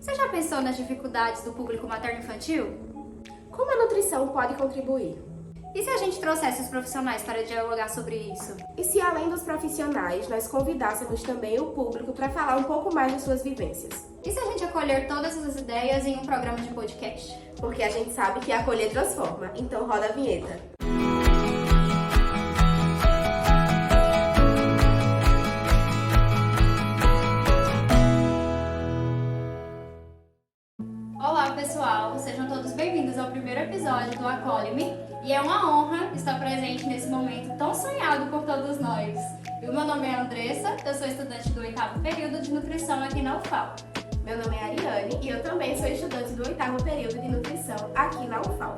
Você já pensou nas dificuldades do público materno-infantil? Como a nutrição pode contribuir? E se a gente trouxesse os profissionais para dialogar sobre isso? E se além dos profissionais, nós convidássemos também o público para falar um pouco mais das suas vivências? E se a gente acolher todas essas ideias em um programa de podcast? Porque a gente sabe que acolher transforma, então roda a vinheta. Olá pessoal, sejam todos bem-vindos ao primeiro episódio do Acolhe-me e é uma honra estar presente nesse momento tão sonhado por todos nós. E o meu nome é Andressa, eu sou estudante do 8º período de nutrição aqui na UFAL. Meu nome é Ariane e eu também sou estudante do 8º período de nutrição aqui na UFAL.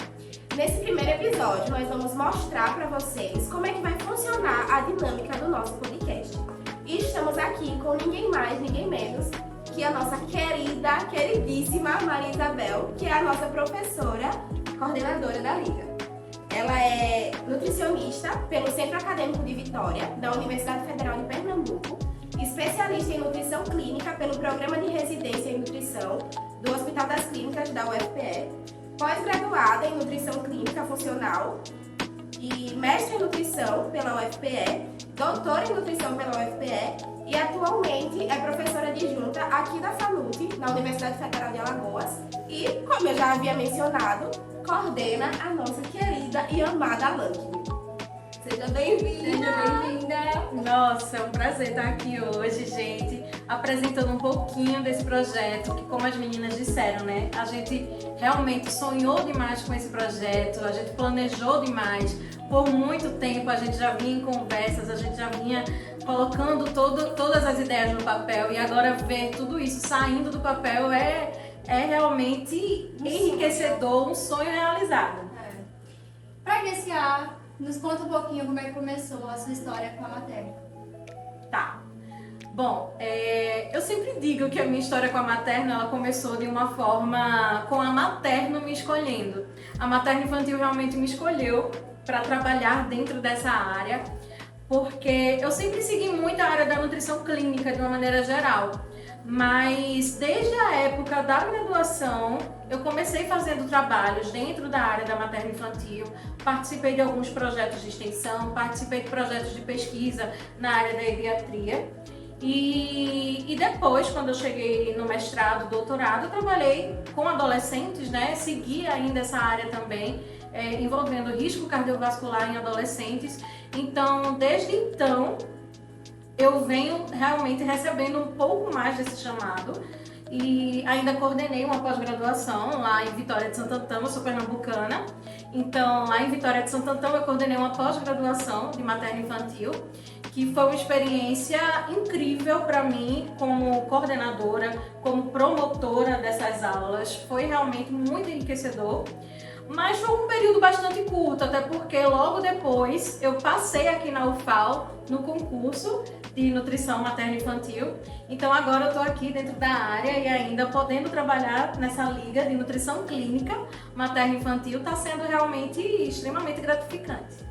Nesse primeiro episódio, nós vamos mostrar para vocês como é que vai funcionar a dinâmica do nosso podcast. E estamos aqui com ninguém mais, ninguém menos que a nossa queridíssima Maria Isabel, que é a nossa professora, coordenadora da Liga. Ela é nutricionista pelo Centro Acadêmico de Vitória, da Universidade Federal de Pernambuco, especialista em nutrição clínica pelo Programa de Residência em Nutrição do Hospital das Clínicas da UFPE, pós-graduada em Nutrição Clínica Funcional e mestre em Nutrição pela UFPE, doutora em Nutrição pela UFPE e atualmente é professora adjunta aqui da FANUT, na Universidade Federal de Alagoas, e, como eu já havia mencionado, coordena a nossa querida e amada Lankme. Seja bem-vinda! Seja bem-vinda! Nossa, é um prazer estar aqui hoje, gente, apresentando um pouquinho desse projeto, que como as meninas disseram, né, a gente realmente sonhou demais com esse projeto, a gente planejou demais, por muito tempo a gente já vinha em conversas, a gente já vinha colocando todas as ideias no papel e agora ver tudo isso saindo do papel é realmente enriquecedor, um sonho realizado. Para iniciar, nos conta um pouquinho como é que começou a sua história com a materna. Tá. Bom, eu sempre digo que a minha história com a materna ela começou de uma forma com a materno me escolhendo. A materna infantil realmente me escolheu para trabalhar dentro dessa área, porque eu sempre segui muito a área da nutrição clínica de uma maneira geral, mas desde a época da graduação eu comecei fazendo trabalhos dentro da área da materno infantil, participei de alguns projetos de extensão, participei de projetos de pesquisa na área da pediatria e depois, quando eu cheguei no mestrado, doutorado, eu trabalhei com adolescentes, né? Segui ainda essa área também, envolvendo risco cardiovascular em adolescentes. Então, desde então, eu venho realmente recebendo um pouco mais desse chamado e ainda coordenei uma pós-graduação lá em Vitória de Santo Antão, eu sou pernambucana. Então, lá em Vitória de Santo Antão, eu coordenei uma pós-graduação de materno infantil, que foi uma experiência incrível para mim como coordenadora, como promotora dessas aulas. Foi realmente muito enriquecedor. Mas foi um período bastante curto, até porque logo depois eu passei aqui na UFAL no concurso de nutrição materno-infantil. Então agora eu estou aqui dentro da área e ainda podendo trabalhar nessa liga de nutrição clínica materno-infantil está sendo realmente extremamente gratificante.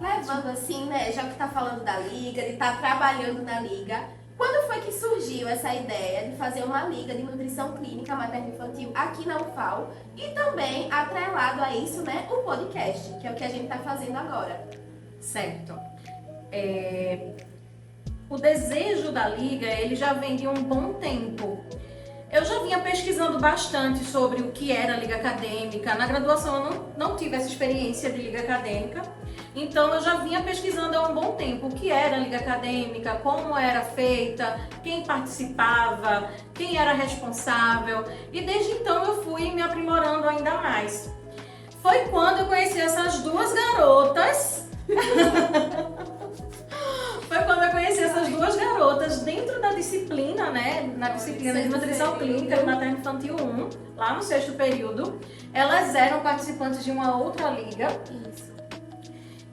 Levando assim, né, já que tá falando da liga, de estar trabalhando na liga, quando foi que surgiu essa ideia de fazer uma liga de nutrição clínica materno-infantil aqui na UFAL e também atrelado a isso, né, o podcast, que é o que a gente tá fazendo agora? Certo. O desejo da liga, ele já vem de um bom tempo. Eu já vinha pesquisando bastante sobre o que era a liga acadêmica. Na graduação eu não tive essa experiência de liga acadêmica, então eu já vinha pesquisando há um bom tempo o que era a liga acadêmica, como era feita, quem participava, quem era responsável, e desde então eu fui me aprimorando ainda mais. Foi quando eu conheci essas duas garotas. Foi quando eu conheci essas duas garotas dentro da disciplina, né? Na disciplina de nutrição clínica de materno infantil 1, lá no 6º período. Elas eram participantes de uma outra liga. Isso.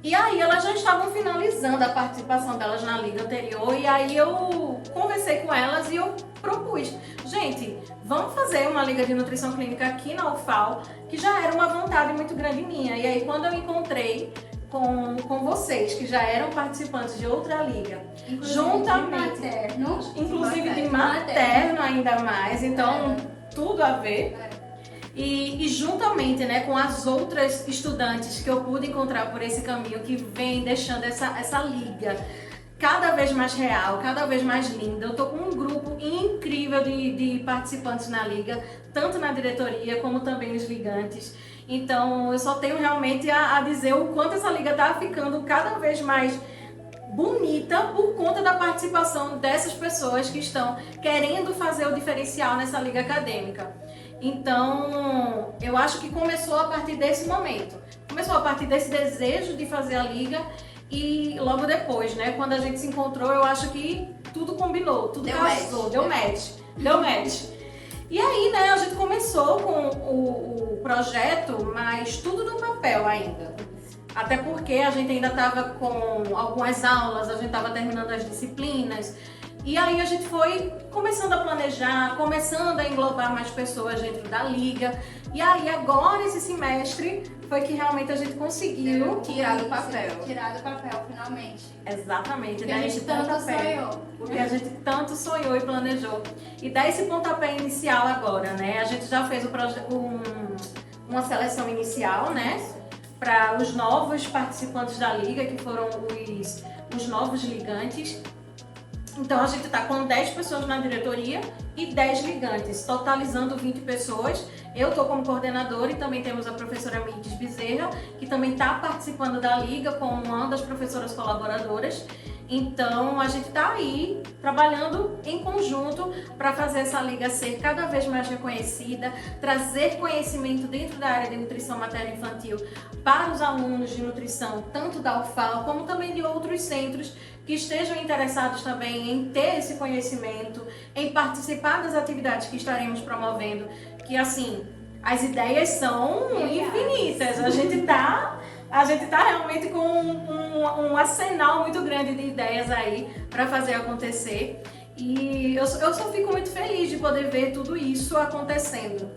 E aí elas já estavam finalizando a participação delas na liga anterior. E aí eu conversei com elas e eu propus: gente, vamos fazer uma liga de nutrição clínica aqui na UFAL, que já era uma vontade muito grande minha. E aí quando eu encontrei com vocês, que já eram participantes de outra liga, Inclusive juntamente, de materno. inclusive de Materno. materno ainda mais, então tudo a ver. É. E juntamente, né, com as outras estudantes que eu pude encontrar por esse caminho, que vem deixando essa liga cada vez mais real, cada vez mais linda. Eu tô com um grupo incrível de participantes na liga, tanto na diretoria como também os ligantes. Então eu só tenho realmente a dizer o quanto essa liga tá ficando cada vez mais bonita por conta da participação dessas pessoas que estão querendo fazer o diferencial nessa liga acadêmica. Então, eu acho que começou a partir desse momento. Começou a partir desse desejo de fazer a liga e logo depois, né, quando a gente se encontrou, eu acho que tudo combinou, tudo casou, deu match. E aí, né, a gente começou com o projeto, mas tudo no papel ainda. Até porque a gente ainda estava com algumas aulas, a gente estava terminando as disciplinas. E aí a gente foi começando a planejar, começando a englobar mais pessoas dentro da liga. E aí agora esse semestre foi que realmente a gente conseguiu Tirar do papel. Tirar do papel, finalmente. Exatamente, Porque a gente tanto sonhou. Porque a gente tanto sonhou e planejou. E dar esse pontapé inicial agora, né? A gente já fez uma seleção inicial, né? Para os novos participantes da liga, que foram os novos ligantes. Então a gente está com 10 pessoas na diretoria e 10 ligantes, totalizando 20 pessoas. Eu estou como coordenadora e também temos a professora Mirtes Bezerra, que também está participando da liga como uma das professoras colaboradoras. Então a gente está aí trabalhando em conjunto para fazer essa liga ser cada vez mais reconhecida, trazer conhecimento dentro da área de nutrição materno-infantil para os alunos de nutrição, tanto da UFAL como também de outros centros que estejam interessados também em ter esse conhecimento, em participar das atividades que estaremos promovendo, que assim, as ideias são infinitas. A gente tá realmente com um arsenal muito grande de ideias aí para fazer acontecer. E eu só fico muito feliz de poder ver tudo isso acontecendo.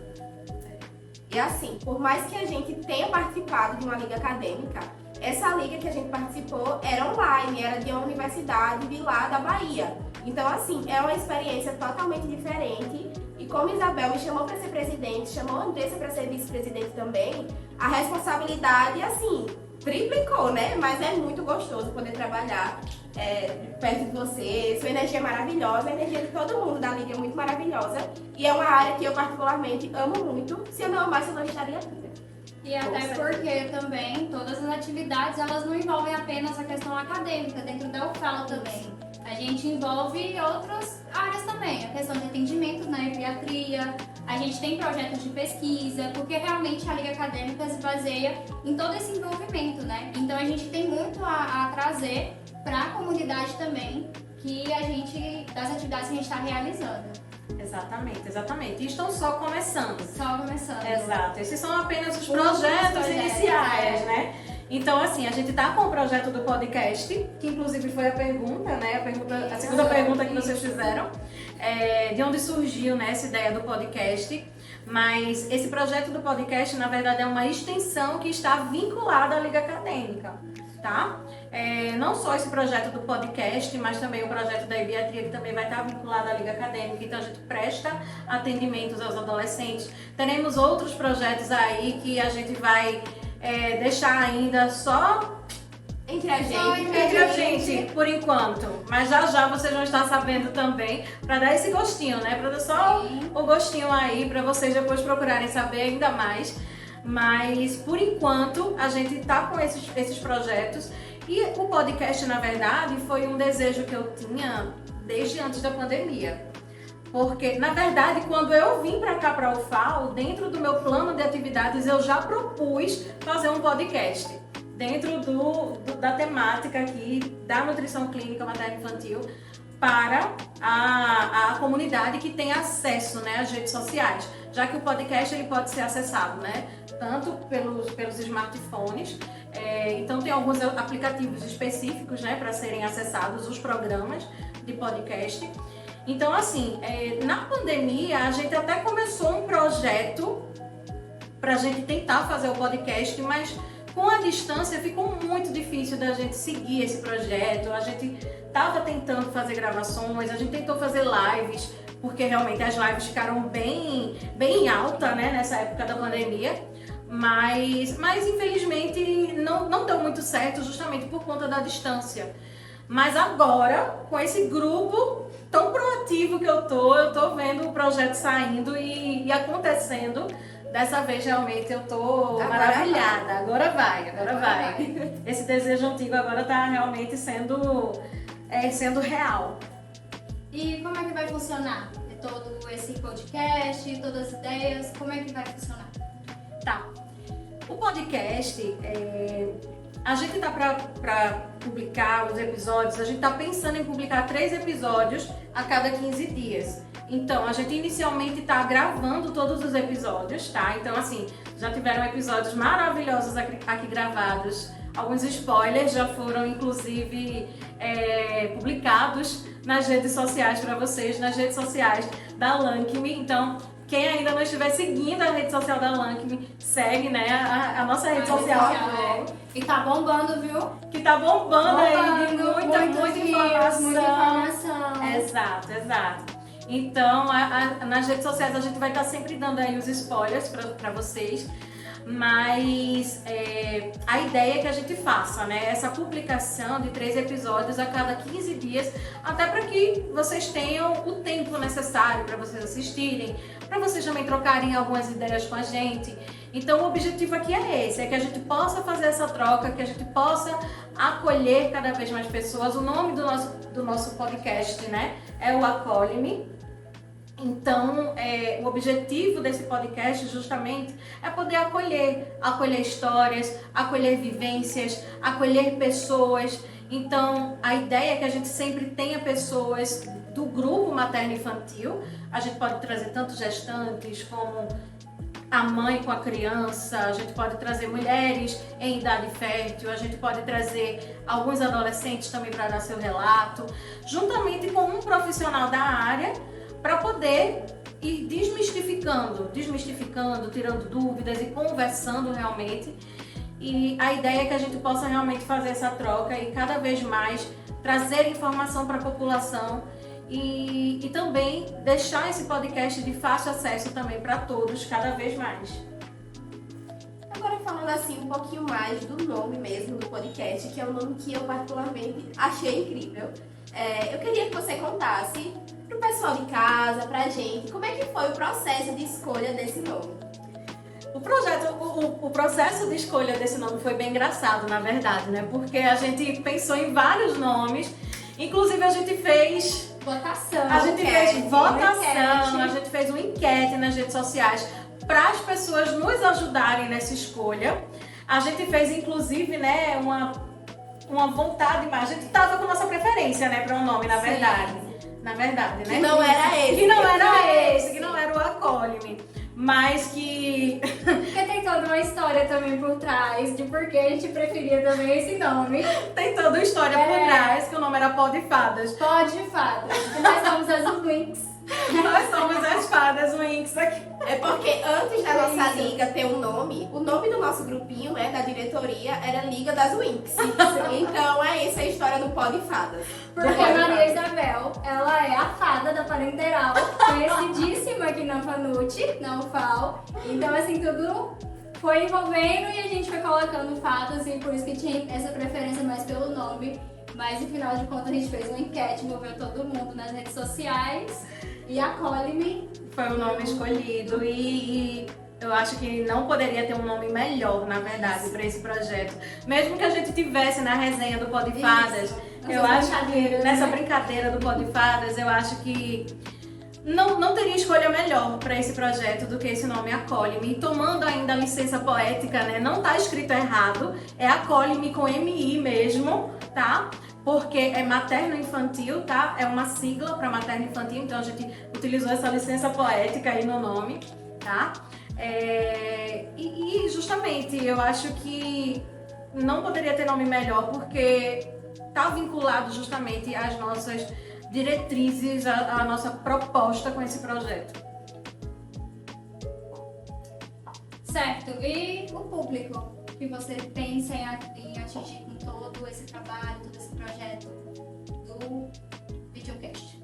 E assim, por mais que a gente tenha participado de uma liga acadêmica, essa liga que a gente participou era online, era de uma universidade de lá da Bahia. Então, assim, é uma experiência totalmente diferente. E como Isabel me chamou para ser presidente, chamou a Andressa para ser vice-presidente também, a responsabilidade, assim, triplicou, né? Mas é muito gostoso poder trabalhar perto de você. Sua energia é maravilhosa, a energia de todo mundo da liga é muito maravilhosa. E é uma área que eu particularmente amo muito. Se eu não amasse, eu não estaria aqui. E até porque também todas as atividades elas não envolvem apenas a questão acadêmica, dentro da UFAL também. A gente envolve outras áreas também, a questão de atendimento na pediatria, a gente tem projetos de pesquisa, porque realmente a Liga Acadêmica se baseia em todo esse envolvimento, né? Então a gente tem muito a trazer para a comunidade também, das atividades que a gente está realizando. Exatamente. E estão só começando. Só começando. Exato. Esses são apenas os projetos iniciais, né? Então, assim, a gente tá com o projeto do podcast, que inclusive foi a pergunta, né? A segunda pergunta que vocês fizeram. De onde surgiu, né, essa ideia do podcast. Mas esse projeto do podcast, na verdade, é uma extensão que está vinculada à Liga Acadêmica, tá? Não só esse projeto do podcast, mas também o projeto da pediatria, que também vai estar vinculado à Liga Acadêmica. Então a gente presta atendimentos aos adolescentes. Teremos outros projetos aí que a gente vai deixar ainda só entre a gente, por enquanto. Mas já vocês vão estar sabendo também, para dar esse gostinho, né? Para dar só o gostinho aí, para vocês depois procurarem saber ainda mais. Mas, por enquanto, a gente tá com esses projetos. E o podcast, na verdade, foi um desejo que eu tinha desde antes da pandemia. Porque, na verdade, quando eu vim para cá, para a UFAL, dentro do meu plano de atividades, eu já propus fazer um podcast. Dentro da temática aqui da nutrição clínica materno-infantil para a comunidade que tem acesso, né, às redes sociais. Já que o podcast ele pode ser acessado, né, tanto pelos smartphones, então tem alguns aplicativos específicos, né, para serem acessados os programas de podcast. Então, assim, na pandemia a gente até começou um projeto para a gente tentar fazer o podcast, mas com a distância ficou muito difícil da gente seguir esse projeto. A gente estava tentando fazer gravações, a gente tentou fazer lives, porque realmente as lives ficaram bem em alta, né, nessa época da pandemia. Mas infelizmente não deu muito certo justamente por conta da distância. Mas agora, com esse grupo tão proativo que eu tô vendo o projeto saindo e acontecendo. Dessa vez realmente eu tô maravilhada. Agora vai. Esse desejo antigo agora tá realmente sendo real. E como é que vai funcionar? Todo esse podcast, todas as ideias, como é que vai funcionar? Tá. O podcast, a gente tá pra publicar os episódios, a gente tá pensando em publicar 3 episódios a cada 15 dias. Então, a gente inicialmente tá gravando todos os episódios, tá? Então, assim, já tiveram episódios maravilhosos aqui gravados. Alguns spoilers já foram, inclusive, publicados nas redes sociais para vocês, nas redes sociais da Lankme. Então, quem ainda não estiver seguindo a rede social da Lankme, segue, né, a nossa rede social. E tá bombando, viu? Que tá bombando aí, muita informação. Muita informação. Exato. Então, nas redes sociais a gente vai estar sempre dando aí os spoilers para vocês, mas a ideia é que a gente faça, né, essa publicação de 3 episódios a cada 15 dias, até para que vocês tenham o tempo necessário para vocês assistirem, para vocês também trocarem algumas ideias com a gente. Então, o objetivo aqui é esse, é que a gente possa fazer essa troca, que a gente possa acolher cada vez mais pessoas. O nome do nosso podcast, né, é o Acolhe-me. Então, o objetivo desse podcast justamente é poder acolher histórias, acolher vivências, acolher pessoas. Então, a ideia é que a gente sempre tenha pessoas do grupo materno-infantil. A gente pode trazer tanto gestantes como a mãe com a criança, a gente pode trazer mulheres em idade fértil, a gente pode trazer alguns adolescentes também para dar seu relato, juntamente com um profissional da área, para poder ir desmistificando, tirando dúvidas e conversando realmente. E a ideia é que a gente possa realmente fazer essa troca e cada vez mais trazer informação para a população e também deixar esse podcast de fácil acesso também para todos, cada vez mais. Agora falando assim um pouquinho mais do nome mesmo do podcast, que é um nome que eu particularmente achei incrível. Eu queria que você contasse pro pessoal de casa, pra gente, como é que foi o processo de escolha desse nome? O processo de escolha desse nome foi bem engraçado, na verdade, né? Porque a gente pensou em vários nomes, inclusive a gente fez votação, a gente fez uma enquete nas redes sociais para as pessoas nos ajudarem nessa escolha. A gente fez, inclusive, né, uma vontade mais. A gente tava com nossa preferência, né, para um nome, na verdade. Na verdade, né? Que não era esse. Que não era o Acolhe-me. Mas que... Porque tem toda uma história também por trás de por que a gente preferia também esse nome. Tem toda uma história por trás, que o nome era Pó de Fadas. Pó de Fadas. E nós somos as Winx. Nós somos as fadas Winx aqui. É porque antes da nossa liga ter um nome, o nome do nosso grupinho, né, da diretoria, era Liga das Winx. Então é essa a história do Pó de Fadas. Porque a Maria Isabel, ela é a fada da parenteral, conhecidíssima aqui na Fanute, na UFAL. Então assim, tudo foi envolvendo e a gente foi colocando fadas e por isso que tinha essa preferência mais pelo nome. Mas, no final de contas, a gente fez uma enquete, envolveu todo mundo nas redes sociais e Acolhe-me foi o nome escolhido e eu acho que não poderia ter um nome melhor, na verdade, para esse projeto. Mesmo que a gente tivesse na resenha do Pó de Fadas, eu acho que nessa brincadeira do Pó de Fadas, eu acho que não teria escolha melhor para esse projeto do que esse nome Acolhe-me. Tomando ainda a licença poética, né? Não tá escrito errado, é Acolhe-me com MI mesmo, tá? Porque é materno-infantil, tá? É uma sigla para materno-infantil, então a gente utilizou essa licença poética aí no nome, tá? E justamente eu acho que não poderia ter nome melhor porque tá vinculado justamente às nossas diretrizes, à nossa proposta com esse projeto. Certo, e o público? que você pensa em atingir com todo esse trabalho, todo esse projeto do videocast?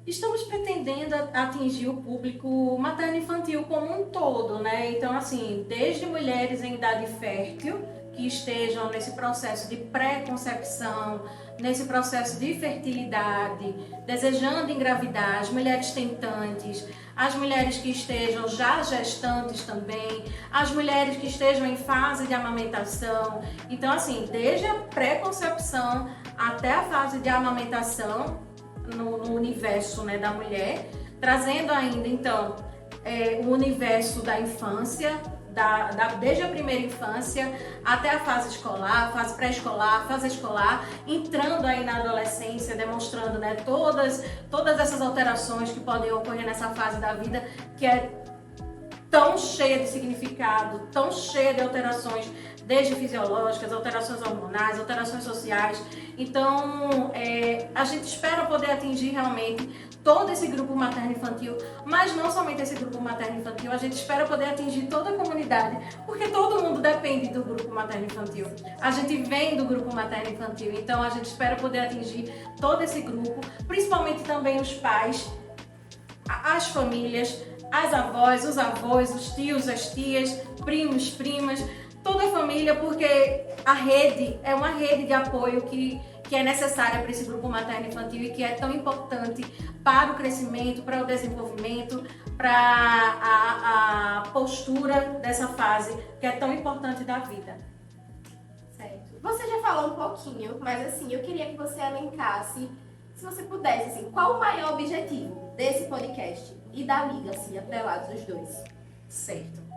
Estamos pretendendo atingir o público materno-infantil como um todo, né? Então, assim, desde mulheres em idade fértil, que estejam nesse processo de pré-concepção, nesse processo de fertilidade, desejando engravidar, as mulheres tentantes, as mulheres que estejam já gestantes também, as mulheres que estejam em fase de amamentação. Então, assim, desde a pré-concepção até a fase de amamentação, no universo, né, da mulher, trazendo ainda então o universo da infância, desde a primeira infância até a fase escolar, fase pré-escolar, fase escolar, entrando aí na adolescência, demonstrando, né, todas essas alterações que podem ocorrer nessa fase da vida, que é tão cheia de significado, tão cheia de alterações, desde fisiológicas, alterações hormonais, alterações sociais. Então, a gente espera poder atingir realmente todo esse grupo materno-infantil, mas não somente esse grupo materno-infantil, a gente espera poder atingir toda a comunidade, porque todo mundo depende do grupo materno-infantil. A gente vem do grupo materno-infantil, então a gente espera poder atingir todo esse grupo, principalmente também os pais, as famílias, as avós, os avós, os tios, as tias, primos, primas, toda a família, porque a rede é uma rede de apoio que é necessária para esse grupo materno-infantil e que é tão importante para o crescimento, para o desenvolvimento, para a postura dessa fase que é tão importante da vida. Certo. Você já falou um pouquinho, mas assim, eu queria que você elencasse, se você pudesse, assim, qual o maior objetivo desse podcast e da Liga, assim, atrelados os dois? Certo.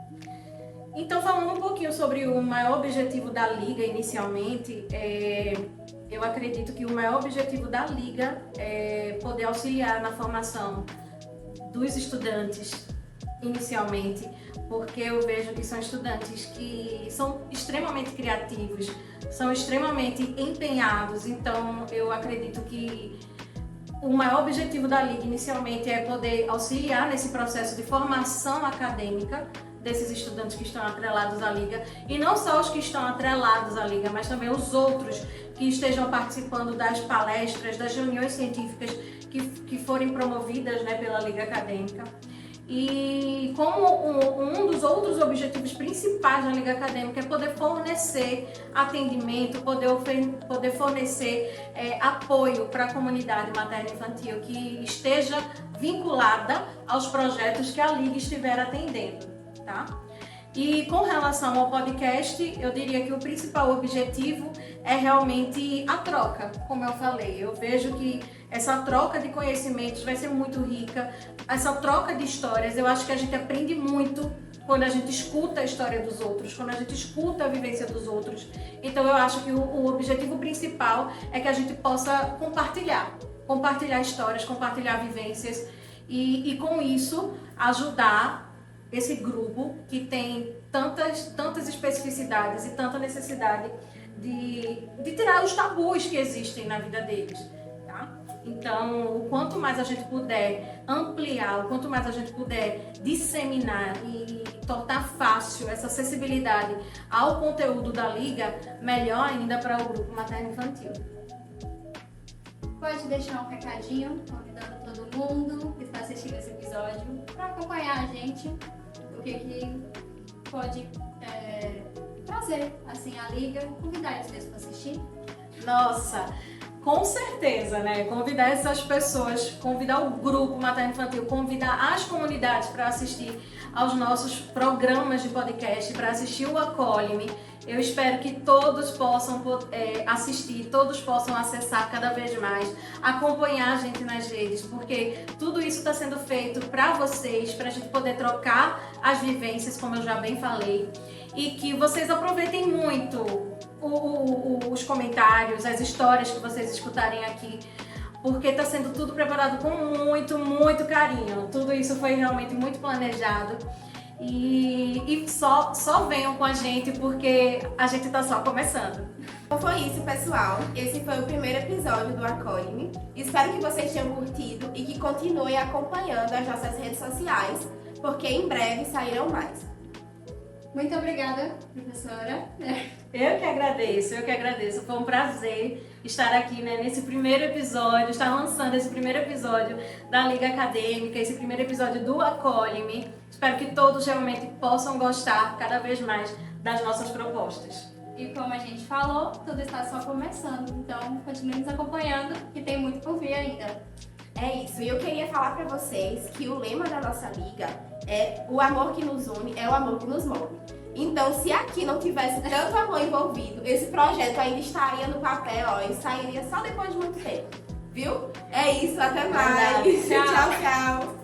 Então, falando um pouquinho sobre o maior objetivo da Liga inicialmente, eu acredito que o maior objetivo da Liga é poder auxiliar na formação dos estudantes inicialmente, porque eu vejo que são estudantes que são extremamente criativos, são extremamente empenhados, então eu acredito que o maior objetivo da Liga inicialmente é poder auxiliar nesse processo de formação acadêmica desses estudantes que estão atrelados à Liga, e não só os que estão atrelados à Liga, mas também os outros que estejam participando das palestras, das reuniões científicas que forem promovidas, né, pela Liga Acadêmica. E como um dos outros objetivos principais da Liga Acadêmica é poder fornecer atendimento, poder fornecer apoio para a comunidade materno-infantil que esteja vinculada aos projetos que a Liga estiver atendendo, tá? E com relação ao podcast, eu diria que o principal objetivo é realmente a troca, como eu falei. Eu vejo que essa troca de conhecimentos vai ser muito rica, essa troca de histórias. Eu acho que a gente aprende muito quando a gente escuta a história dos outros, quando a gente escuta a vivência dos outros. Então eu acho que o objetivo principal é que a gente possa compartilhar histórias, compartilhar vivências e com isso ajudar esse grupo que tem tantas especificidades e tanta necessidade de tirar os tabus que existem na vida deles, tá? Então, o quanto mais a gente puder ampliar, o quanto mais a gente puder disseminar e tornar fácil essa acessibilidade ao conteúdo da Liga, melhor ainda para o grupo materno-infantil. Pode deixar um recadinho, convidando todo mundo que está assistindo esse episódio para acompanhar a gente, o que pode trazer assim, a Liga, convidar eles mesmos para assistir. Nossa, com certeza, né? Convidar essas pessoas, convidar o grupo materno-infantil, convidar as comunidades para assistir aos nossos programas de podcast, para assistir o Acolhe-me. Eu espero que todos possam assistir, todos possam acessar cada vez mais, acompanhar a gente nas redes, porque tudo isso está sendo feito para vocês, para a gente poder trocar as vivências, como eu já bem falei, e que vocês aproveitem muito os comentários, as histórias que vocês escutarem aqui, porque está sendo tudo preparado com muito, muito carinho. Tudo isso foi realmente muito planejado. E só venham com a gente, porque a gente está só começando. Então foi isso, pessoal. Esse foi o primeiro episódio do Acolhe-me. Espero que vocês tenham curtido e que continuem acompanhando as nossas redes sociais, porque em breve sairão mais. Muito obrigada, professora. Eu que agradeço. Foi um prazer estar aqui, né, nesse primeiro episódio, estar lançando esse primeiro episódio da Liga Acadêmica, esse primeiro episódio do Acolhe-me. Espero que todos realmente possam gostar cada vez mais das nossas propostas. E como a gente falou, tudo está só começando, então continue nos acompanhando, que tem muito por vir ainda. É isso, e eu queria falar pra vocês que o lema da nossa liga é o amor que nos une é o amor que nos move. Então, se aqui não tivesse tanto amor envolvido, esse projeto ainda estaria no papel, ó, e sairia só depois de muito tempo, viu? É isso, até mais. Tchau. Tchau, tchau.